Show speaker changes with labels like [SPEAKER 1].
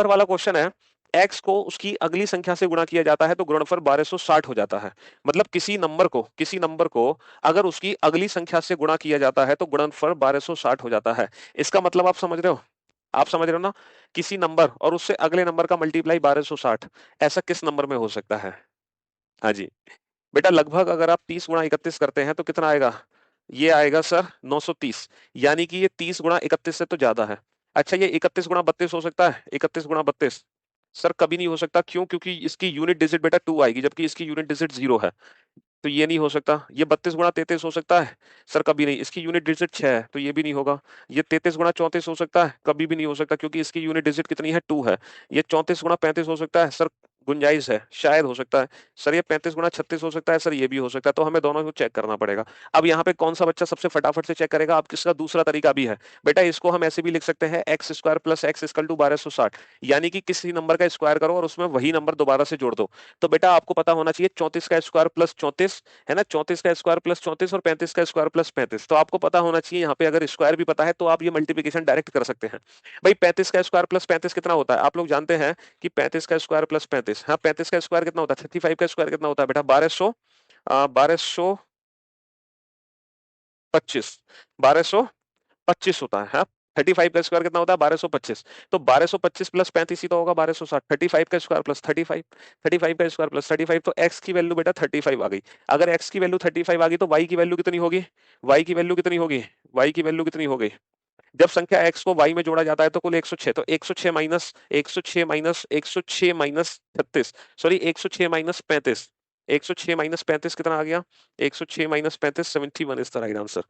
[SPEAKER 1] ऊपर वाला क्वेश्चन है, x को उसकी अगली संख्या से गुणा किया जाता है तो गुणनफल 1260 हो जाता है। मतलब किसी नंबर को अगर उसकी अगली संख्या से गुणा किया जाता है तो गुणनफल 1260 हो जाता है। इसका मतलब आप समझ रहे हो? आप समझ रहे हो ना? किसी नंबर और उससे अगले नंबर का मल्टीप्लाई 1260, ऐसा किस नंबर में हो सकता है? हाँ जी बेटा, लगभग अगर आप 30 गुणा 31 करते हैं तो कितना आएगा? ये आएगा सर 930। यानी कि ये 30 गुणा 31 से तो ज्यादा है। अच्छा, ये 31 गुणा 32 हो सकता है? 31 गुणा 32 सर कभी नहीं हो सकता। क्यों? क्योंकि इसकी यूनिट डिजिट बेटा 2 आएगी, जबकि इसकी यूनिट डिजिट 0 है। तो ये नहीं हो सकता। ये 32 गुणा 33 हो सकता है? सर कभी नहीं। इसकी यूनिट डिजिट 6 है, तो ये भी नहीं होगा। ये 33 गुणा 34 हो सकता है? कभी भी नहीं हो सकता, क्योंकि इसकी यूनिट डिजिट कितनी है? 2 है। ये 34 गुणा 35 हो सकता है? सर गुंजाइश है, शायद हो सकता है। सर ये 35 गुणा 36 हो सकता है? सर ये भी हो सकता है। तो हमें दोनों को चेक करना पड़ेगा। अब यहाँ पे कौन सा बच्चा सबसे फटाफट से चेक करेगा? आप किसका दूसरा तरीका भी है बेटा, इसको हम ऐसे भी लिख सकते हैं, X square plus X equal to 1260। यानी कि किसी नंबर का स्क्वायर करो और उसमें वही नंबर दोबारा से जोड़ दो। तो बेटा आपको पता होना चाहिए 34 का स्क्वायर प्लस 34 है ना, 34 का स्क्वायर प्लस 34 और 35 का स्क्वायर प्लस 35। तो आपको पता होना चाहिए यहाँ पे, अगर स्क्वायर भी पता है तो आप ये मल्टीप्लिकेशन डायरेक्ट कर सकते हैं। भाई 35 का स्क्वायर प्लस 35 कितना होता है? आप लोग जानते हैं कि 35 का स्क्वायर प्लस 35, हाँ 35 का स्क्वायर कितना होता है? 35 का स्क्वायर कितना होता है बेटा? 1225। 1225 होता है, हाँ। 35 का स्क्वायर कितना होता है? 1225। तो 1225 प्लस 35 ही तो होगा 1260। 35 का स्क्वायर प्लस 35, 35 का स्क्वायर प्लस 35, तो एक्स की वैल्यू बेटा 35 आ गई। अगर एक्स की वैल्यू 35 आ गई तो वाई की वैल्यू कितनी होगी? वाई की वैल्यू कितनी होगी? वाई की वैल्यू कितनी हो गई? जब संख्या x को y में जोड़ा जाता है तो कुल 106। तो 106 minus 106 minus 106 minus 36, sorry 106 minus 35, 106 minus 35 कितना आ गया? 106 minus 35, 71 is the right answer.